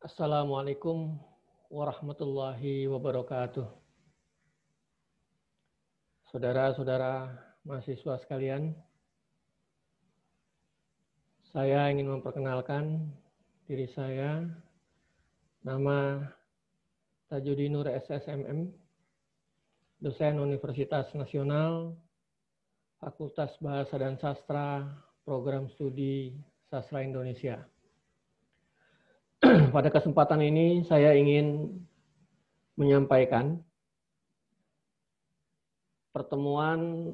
Assalamualaikum warahmatullahi wabarakatuh. Saudara-saudara mahasiswa sekalian, saya ingin memperkenalkan diri saya. Nama Tajudinur SSMM, dosen Universitas Nasional, Fakultas Bahasa dan Sastra, Program Studi Sastra Indonesia. Pada kesempatan ini saya ingin menyampaikan pertemuan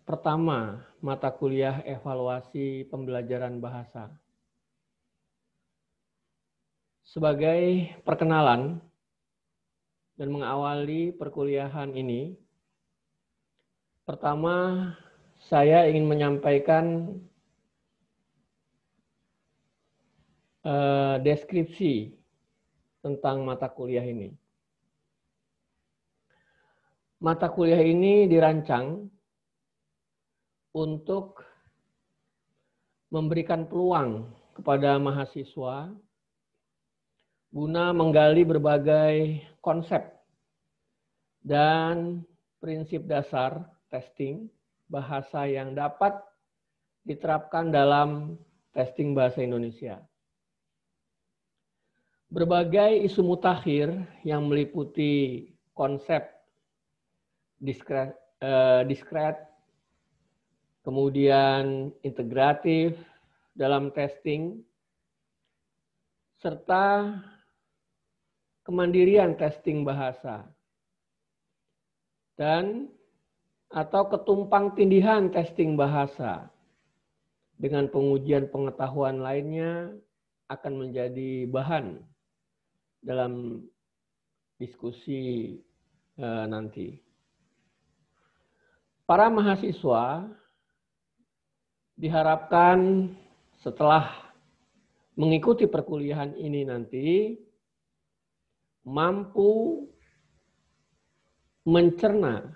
pertama mata kuliah evaluasi pembelajaran bahasa. Sebagai perkenalan dan mengawali perkuliahan ini, pertama saya ingin menyampaikan deskripsi tentang mata kuliah ini. Mata kuliah ini dirancang untuk memberikan peluang kepada mahasiswa guna menggali berbagai konsep dan prinsip dasar testing bahasa yang dapat diterapkan dalam testing bahasa Indonesia. Berbagai isu mutakhir yang meliputi konsep diskret, kemudian integratif dalam testing, serta kemandirian testing bahasa, dan atau ketumpang tindihan testing bahasa dengan pengujian pengetahuan lainnya akan menjadi bahan dalam diskusi nanti. Para mahasiswa diharapkan setelah mengikuti perkuliahan ini nanti mampu mencerna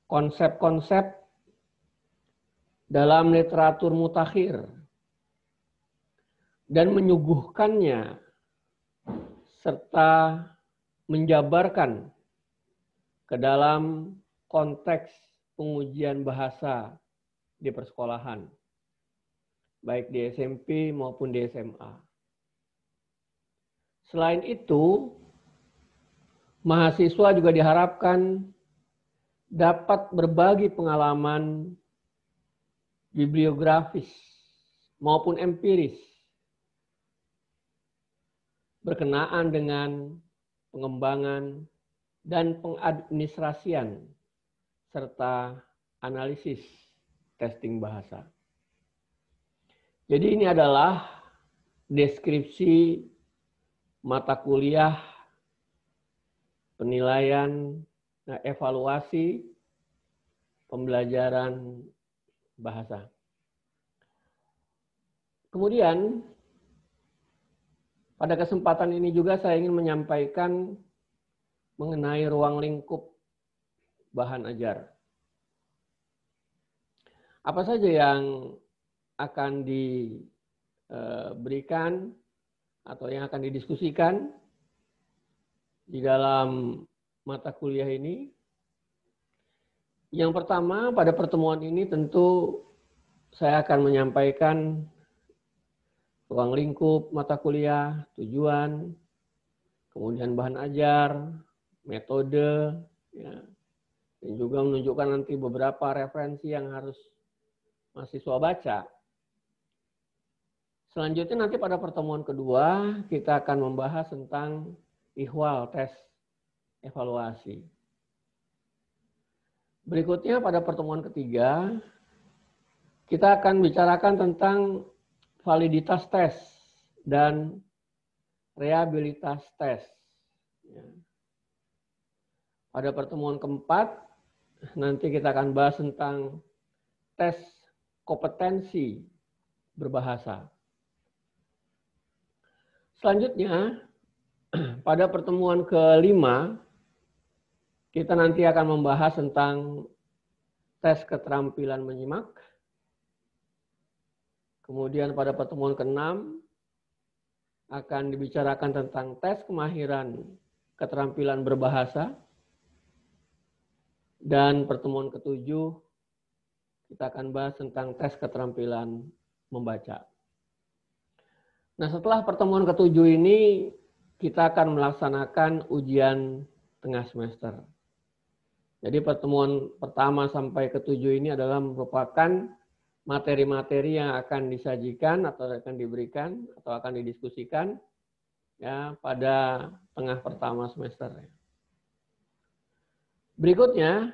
konsep-konsep dalam literatur mutakhir dan menyuguhkannya serta menjabarkan ke dalam konteks pengujian bahasa di persekolahan, baik di SMP maupun di SMA. Selain itu, mahasiswa juga diharapkan dapat berbagi pengalaman bibliografis maupun empiris berkenaan dengan pengembangan dan pengadministrasian serta analisis testing bahasa. Jadi ini adalah deskripsi mata kuliah penilaian evaluasi pembelajaran bahasa. Kemudian pada kesempatan ini juga saya ingin menyampaikan mengenai ruang lingkup bahan ajar. Apa saja yang akan diberikan atau yang akan didiskusikan di dalam mata kuliah ini? Yang pertama, pada pertemuan ini tentu saya akan menyampaikan ruang lingkup mata kuliah, tujuan, kemudian bahan ajar, metode, ya, dan juga menunjukkan nanti beberapa referensi yang harus mahasiswa baca. Selanjutnya nanti pada pertemuan kedua kita akan membahas tentang ihwal tes evaluasi. Berikutnya pada pertemuan ketiga kita akan bicarakan tentang validitas tes dan reliabilitas tes. Pada pertemuan keempat, nanti kita akan bahas tentang tes kompetensi berbahasa. Selanjutnya, pada pertemuan kelima, kita nanti akan membahas tentang tes keterampilan menyimak. Kemudian pada pertemuan ke-6, akan dibicarakan tentang tes kemahiran keterampilan berbahasa. Dan pertemuan ke-7 kita akan bahas tentang tes keterampilan membaca. Nah, setelah pertemuan ke-7 ini kita akan melaksanakan ujian tengah semester. Jadi pertemuan pertama sampai ke-7 ini adalah merupakan materi-materi yang akan disajikan atau akan diberikan atau akan didiskusikan ya pada tengah pertama semester. Berikutnya,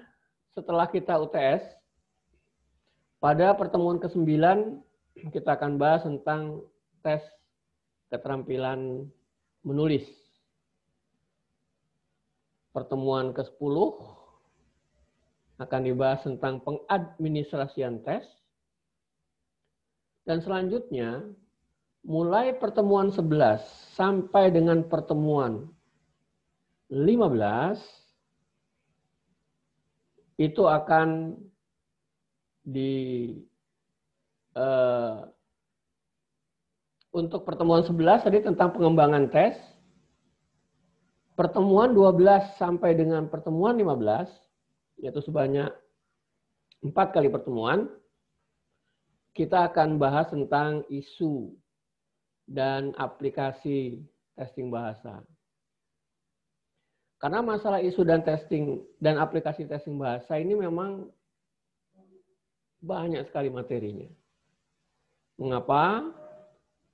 setelah kita UTS, pada pertemuan ke-9 kita akan bahas tentang tes keterampilan menulis. Pertemuan ke-10 akan dibahas tentang pengadministrasian tes. Dan selanjutnya, mulai pertemuan 11 sampai dengan pertemuan 15, itu akan untuk pertemuan 11 tadi tentang pengembangan tes. Pertemuan 12 sampai dengan pertemuan 15, yaitu sebanyak 4 kali pertemuan, kita akan bahas tentang isu dan aplikasi testing bahasa. Karena masalah isu dan testing dan aplikasi testing bahasa ini memang banyak sekali materinya. Mengapa?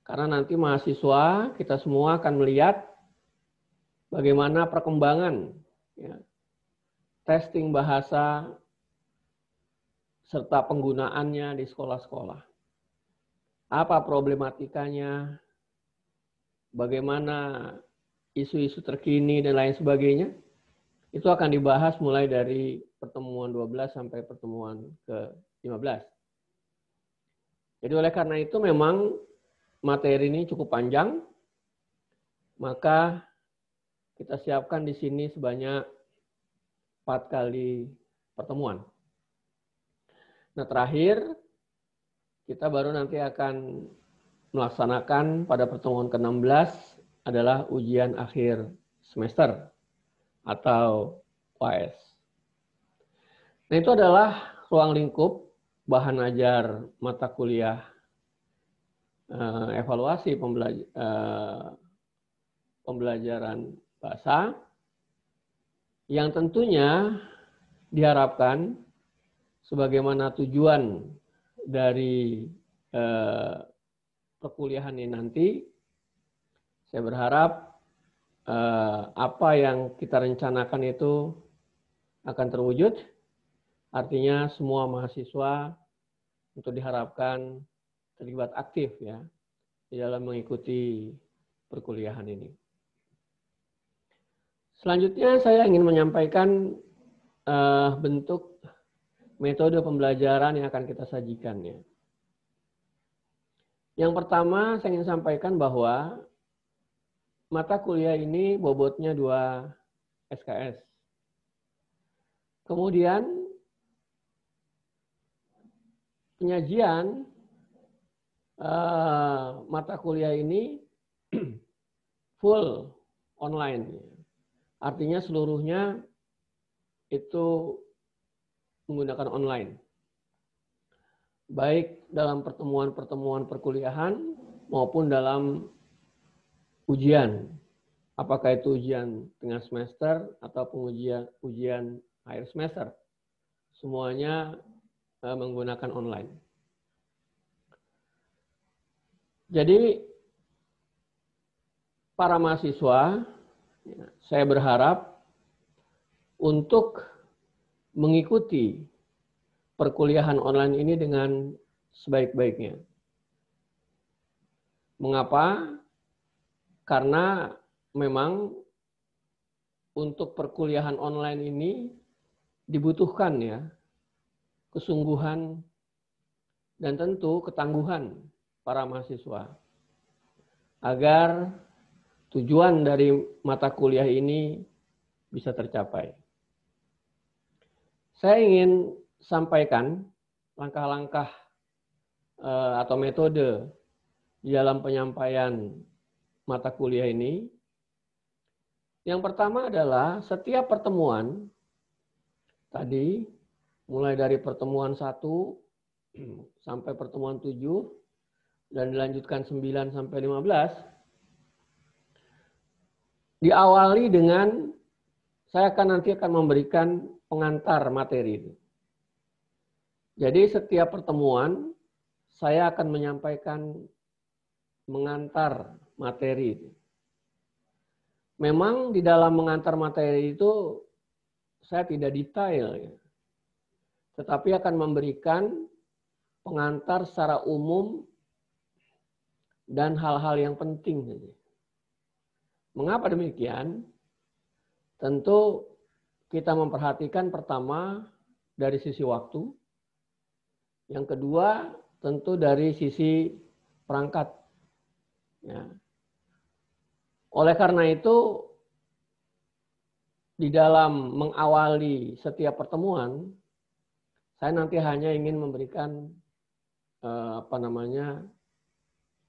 Karena nanti mahasiswa kita semua akan melihat bagaimana perkembangan ya, testing bahasa serta penggunaannya di sekolah-sekolah. Apa problematikanya? Bagaimana isu-isu terkini dan lain sebagainya, itu akan dibahas mulai dari pertemuan 12 sampai pertemuan ke-15. Jadi oleh karena itu memang materi ini cukup panjang, maka kita siapkan di sini sebanyak 4 kali pertemuan. Nah, terakhir kita baru nanti akan melaksanakan pada pertemuan ke-16 adalah ujian akhir semester atau UAS. Nah, itu adalah ruang lingkup bahan ajar mata kuliah evaluasi pembelajaran bahasa yang tentunya diharapkan sebagaimana tujuan dari perkuliahan ini nanti. Saya berharap apa yang kita rencanakan itu akan terwujud. Artinya semua mahasiswa untuk diharapkan terlibat aktif ya di dalam mengikuti perkuliahan ini. Selanjutnya saya ingin menyampaikan bentuk metode pembelajaran yang akan kita sajikan ya. Yang pertama saya ingin sampaikan bahwa mata kuliah ini bobotnya 2 SKS. Kemudian penyajian mata kuliah ini full online. Artinya seluruhnya itu menggunakan online. Baik dalam pertemuan-pertemuan perkuliahan maupun dalam ujian. Apakah itu ujian tengah semester ataupun ujian akhir semester. Semuanya menggunakan online. Jadi para mahasiswa, saya berharap untuk mengikuti perkuliahan online ini dengan sebaik-baiknya. Mengapa? Karena memang untuk perkuliahan online ini dibutuhkan ya kesungguhan dan tentu ketangguhan para mahasiswa agar tujuan dari mata kuliah ini bisa tercapai. Saya ingin sampaikan langkah-langkah atau metode di dalam penyampaian mata kuliah ini. Yang pertama adalah setiap pertemuan tadi, mulai dari pertemuan 1 sampai pertemuan 7 dan dilanjutkan 9 sampai 15, diawali dengan saya nanti akan memberikan pengantar materi itu. Jadi setiap pertemuan saya akan menyampaikan mengantar materi itu. Memang di dalam mengantar materi itu saya tidak detail, ya. Tetapi akan memberikan pengantar secara umum dan hal-hal yang penting. Mengapa demikian? Tentu kita memperhatikan pertama dari sisi waktu, yang kedua tentu dari sisi perangkat. Ya. Oleh karena itu, di dalam mengawali setiap pertemuan, saya nanti hanya ingin memberikan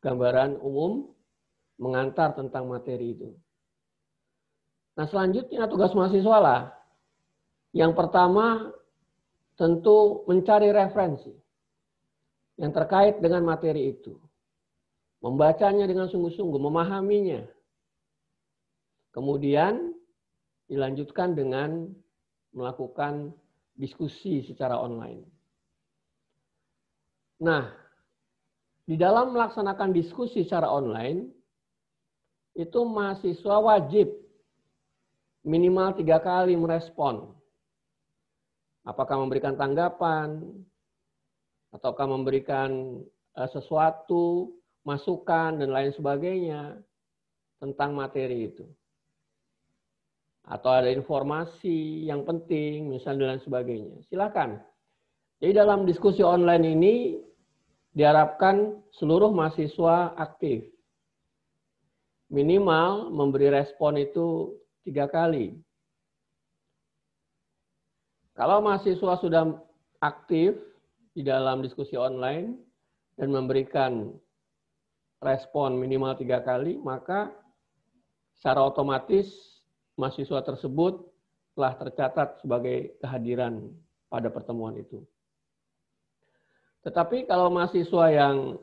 gambaran umum, mengantar tentang materi itu. Nah, selanjutnya tugas mahasiswa lah. Yang pertama tentu mencari referensi yang terkait dengan materi itu. Membacanya dengan sungguh-sungguh, memahaminya. Kemudian dilanjutkan dengan melakukan diskusi secara online. Nah, di dalam melaksanakan diskusi secara online, itu mahasiswa wajib minimal 3 kali merespon. Apakah memberikan tanggapan, ataukah memberikan sesuatu, masukan, dan lain sebagainya tentang materi itu. Atau ada informasi yang penting, misalnya, dan sebagainya. Silakan. Jadi dalam diskusi online ini diharapkan seluruh mahasiswa aktif. Minimal memberi respon itu 3 kali. Kalau mahasiswa sudah aktif di dalam diskusi online dan memberikan respon minimal 3 kali, maka secara otomatis mahasiswa tersebut telah tercatat sebagai kehadiran pada pertemuan itu. Tetapi kalau mahasiswa yang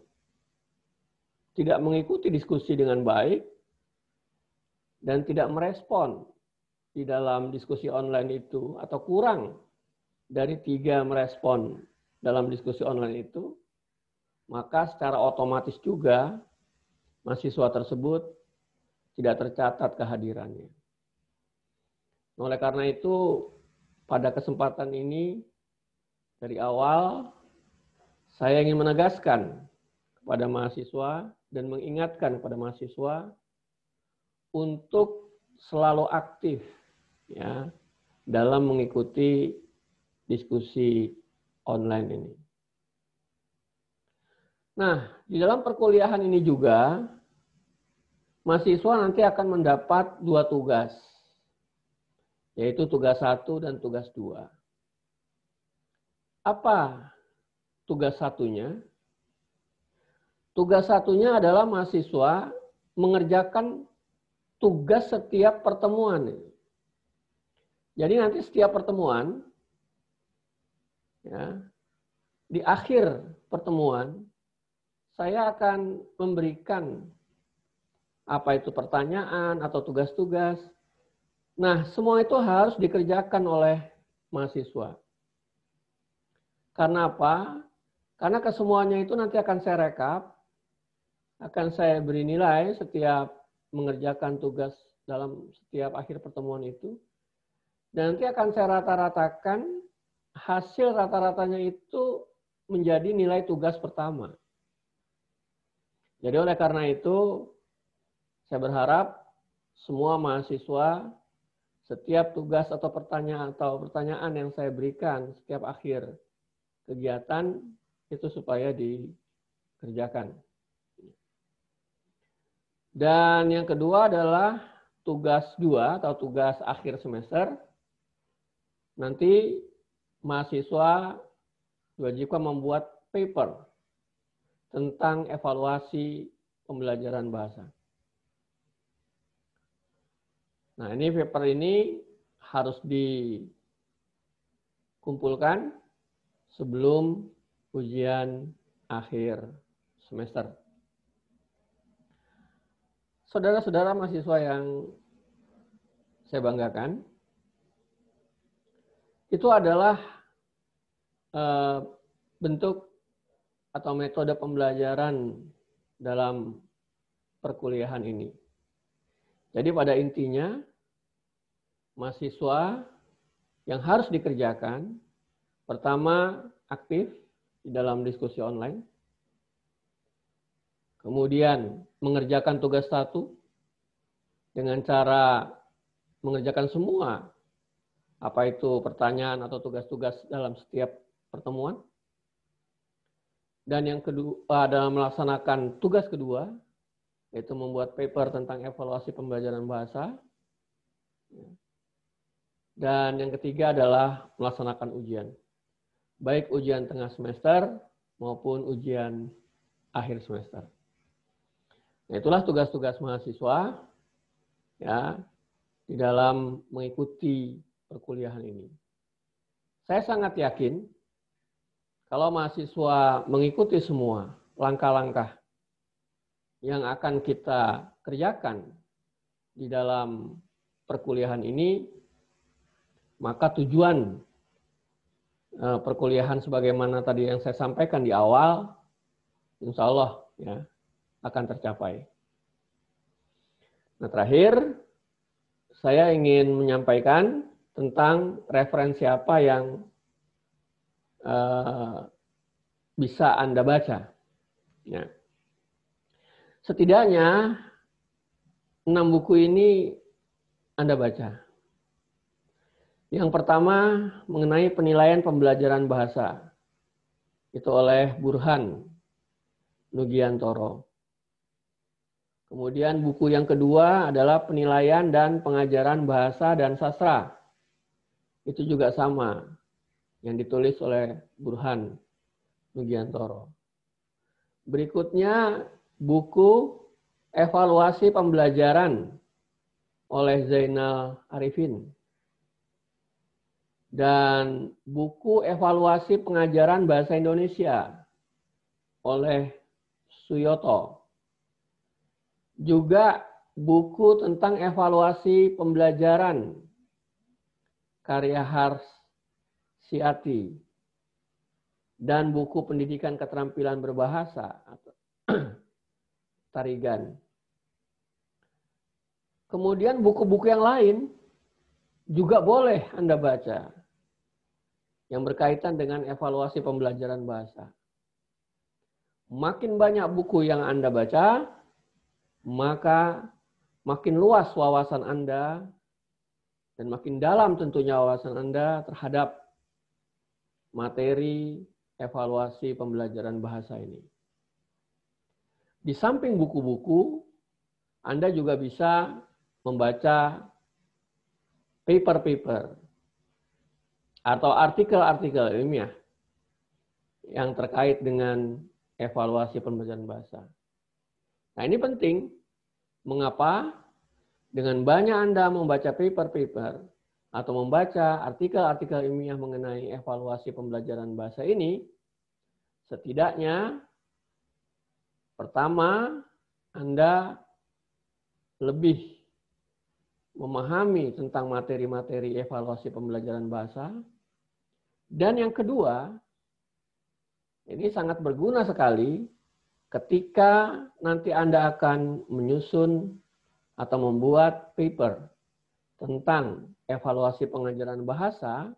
tidak mengikuti diskusi dengan baik dan tidak merespon di dalam diskusi online itu, atau kurang dari 3 merespon dalam diskusi online itu, maka secara otomatis juga mahasiswa tersebut tidak tercatat kehadirannya. Oleh karena itu, pada kesempatan ini, dari awal, saya ingin menegaskan kepada mahasiswa dan mengingatkan kepada mahasiswa untuk selalu aktif, ya, dalam mengikuti diskusi online ini. Nah, di dalam perkuliahan ini juga, mahasiswa nanti akan mendapat 2 tugas, yaitu tugas 1 dan tugas 2. Apa tugas satunya? Tugas satunya adalah mahasiswa mengerjakan tugas setiap pertemuan. Jadi nanti setiap pertemuan, ya, di akhir pertemuan, saya akan memberikan apa itu pertanyaan atau tugas-tugas. Nah, semua itu harus dikerjakan oleh mahasiswa. Karena apa? Karena kesemuanya itu nanti akan saya rekap, akan saya beri nilai setiap mengerjakan tugas dalam setiap akhir pertemuan itu. Dan nanti akan saya rata-ratakan, hasil rata-ratanya itu menjadi nilai tugas pertama. Jadi oleh karena itu, saya berharap semua mahasiswa setiap tugas atau pertanyaan yang saya berikan setiap akhir kegiatan itu supaya dikerjakan. Dan yang kedua adalah tugas 2 atau tugas akhir semester. Nanti mahasiswa diwajibkan membuat paper tentang evaluasi pembelajaran bahasa. Nah, ini paper ini harus dikumpulkan sebelum ujian akhir semester. Saudara-saudara mahasiswa yang saya banggakan, itu adalah bentuk atau metode pembelajaran dalam perkuliahan ini. Jadi pada intinya, mahasiswa yang harus dikerjakan, pertama aktif di dalam diskusi online, kemudian mengerjakan tugas satu dengan cara mengerjakan semua, apa itu pertanyaan atau tugas-tugas dalam setiap pertemuan. Dan yang kedua, dalam melaksanakan tugas kedua, yaitu membuat paper tentang evaluasi pembelajaran bahasa. Dan yang ketiga adalah melaksanakan ujian. Baik ujian tengah semester maupun ujian akhir semester. Nah, itulah tugas-tugas mahasiswa ya di dalam mengikuti perkuliahan ini. Saya sangat yakin kalau mahasiswa mengikuti semua langkah-langkah yang akan kita kerjakan di dalam perkuliahan ini, maka tujuan perkuliahan sebagaimana tadi yang saya sampaikan di awal, insya Allah ya, akan tercapai. Nah, terakhir, saya ingin menyampaikan tentang referensi apa yang bisa Anda baca. Ya. Setidaknya 6 buku ini Anda baca. Yang pertama mengenai penilaian pembelajaran bahasa. Itu oleh Burhan Nugiantoro. Kemudian buku yang kedua adalah penilaian dan pengajaran bahasa dan sastra. Itu juga sama, yang ditulis oleh Burhan Nugiantoro. Berikutnya buku evaluasi pembelajaran oleh Zainal Arifin. Dan buku evaluasi pengajaran bahasa Indonesia oleh Suyoto. Juga buku tentang evaluasi pembelajaran karya Hars Siati. Dan buku pendidikan keterampilan berbahasa atau Tarigan. Kemudian buku-buku yang lain juga boleh Anda baca yang berkaitan dengan evaluasi pembelajaran bahasa. Makin banyak buku yang Anda baca, maka makin luas wawasan Anda dan makin dalam tentunya wawasan Anda terhadap materi evaluasi pembelajaran bahasa ini. Di samping buku-buku, Anda juga bisa membaca paper-paper atau artikel-artikel ilmiah yang terkait dengan evaluasi pembelajaran bahasa. Nah, ini penting. Mengapa? Dengan banyak Anda membaca paper-paper atau membaca artikel-artikel ilmiah mengenai evaluasi pembelajaran bahasa ini, setidaknya pertama, Anda lebih memahami tentang materi-materi evaluasi pembelajaran bahasa. Dan yang kedua, ini sangat berguna sekali ketika nanti Anda akan menyusun atau membuat paper tentang evaluasi pengajaran bahasa,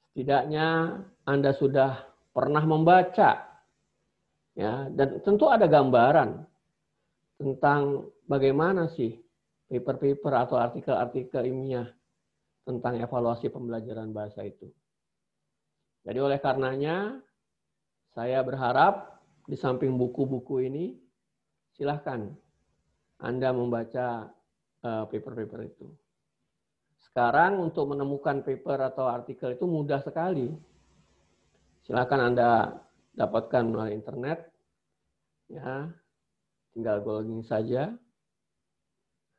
setidaknya Anda sudah pernah membaca, ya, dan tentu ada gambaran tentang bagaimana sih paper-paper atau artikel-artikel ilmiah tentang evaluasi pembelajaran bahasa itu. Jadi oleh karenanya, saya berharap di samping buku-buku ini, silahkan Anda membaca paper-paper itu. Sekarang untuk menemukan paper atau artikel itu mudah sekali. Silakan Anda dapatkan melalui internet, ya, tinggal googling saja.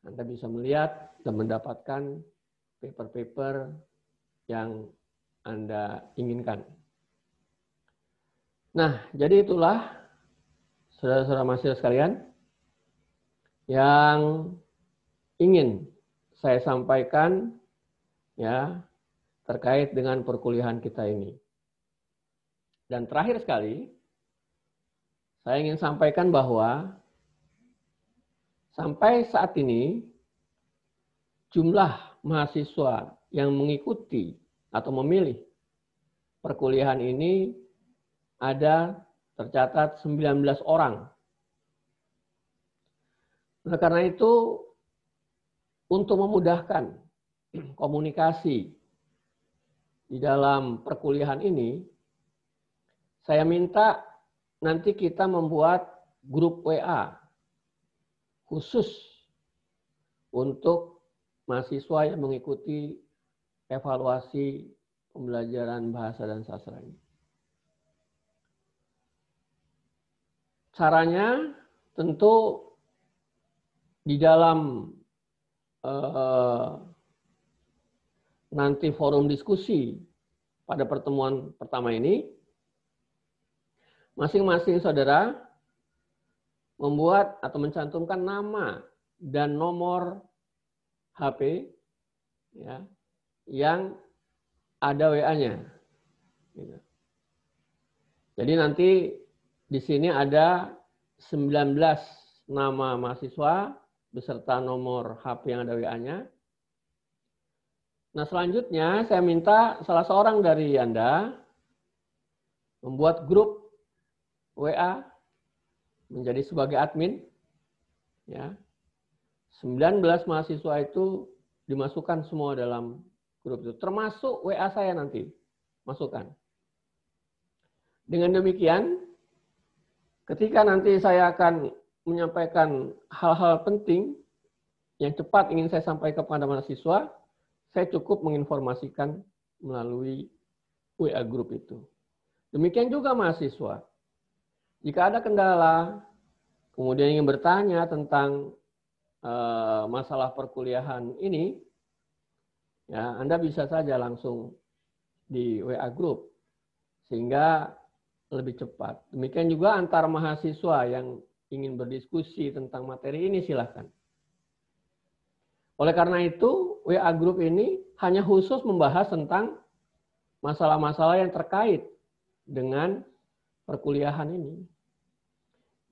Anda bisa melihat dan mendapatkan paper-paper yang Anda inginkan. Nah, jadi itulah saudara-saudara mahasiswa sekalian yang ingin saya sampaikan ya terkait dengan perkuliahan kita ini. Dan terakhir sekali, saya ingin sampaikan bahwa sampai saat ini, jumlah mahasiswa yang mengikuti atau memilih perkuliahan ini ada tercatat 19 orang. Nah, karena itu, untuk memudahkan komunikasi di dalam perkuliahan ini, saya minta nanti kita membuat grup WA khusus untuk mahasiswa yang mengikuti evaluasi pembelajaran bahasa dan sastra ini. Caranya tentu di dalam nanti forum diskusi pada pertemuan pertama ini, masing-masing saudara membuat atau mencantumkan nama dan nomor HP ya, yang ada WA-nya. Jadi nanti di sini ada 19 nama mahasiswa beserta nomor HP yang ada WA-nya. Nah, selanjutnya saya minta salah seorang dari Anda membuat grup WA menjadi sebagai admin. Ya. 19 mahasiswa itu dimasukkan semua dalam grup itu. Termasuk WA saya nanti. Masukkan. Dengan demikian, ketika nanti saya akan menyampaikan hal-hal penting yang cepat ingin saya sampaikan kepada mahasiswa, saya cukup menginformasikan melalui WA grup itu. Demikian juga mahasiswa. Jika ada kendala, kemudian ingin bertanya tentang masalah perkuliahan ini, ya Anda bisa saja langsung di WA Group, sehingga lebih cepat. Demikian juga antar mahasiswa yang ingin berdiskusi tentang materi ini, silahkan. Oleh karena itu, WA Group ini hanya khusus membahas tentang masalah-masalah yang terkait dengan perkuliahan ini.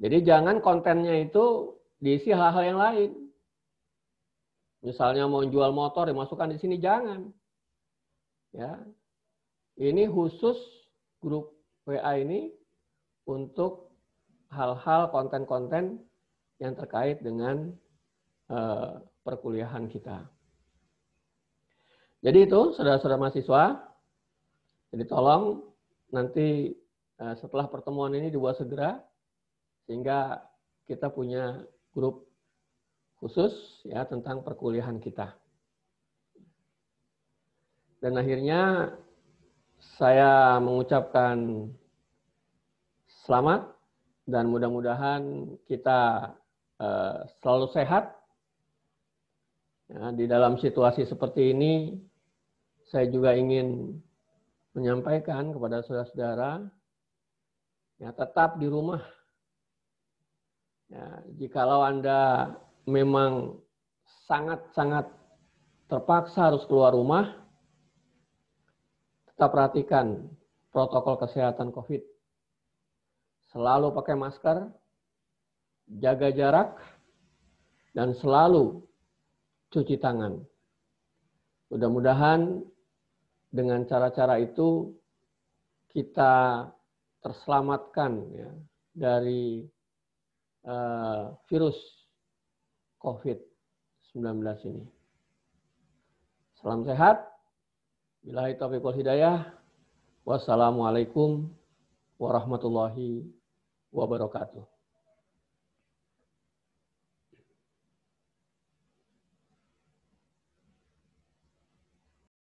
Jadi jangan kontennya itu diisi hal-hal yang lain. Misalnya mau jual motor dimasukkan di sini, jangan. Ya. Ini khusus grup WA ini untuk hal-hal konten-konten yang terkait dengan perkuliahan kita. Jadi itu saudara-saudara mahasiswa. Jadi tolong nanti setelah pertemuan ini dibuat segera, sehingga kita punya grup khusus ya tentang perkuliahan kita. Dan akhirnya saya mengucapkan selamat dan mudah-mudahan kita selalu sehat. Ya, di dalam situasi seperti ini, saya juga ingin menyampaikan kepada saudara-saudara, ya tetap di rumah. Ya, jikalau Anda memang sangat-sangat terpaksa harus keluar rumah, tetap perhatikan protokol kesehatan COVID. Selalu pakai masker, jaga jarak, dan selalu cuci tangan. Mudah-mudahan dengan cara-cara itu kita terselamatkan ya, dari virus COVID-19 ini. Salam sehat. Billahi taufiq wal hidayah. Wassalamualaikum warahmatullahi wabarakatuh.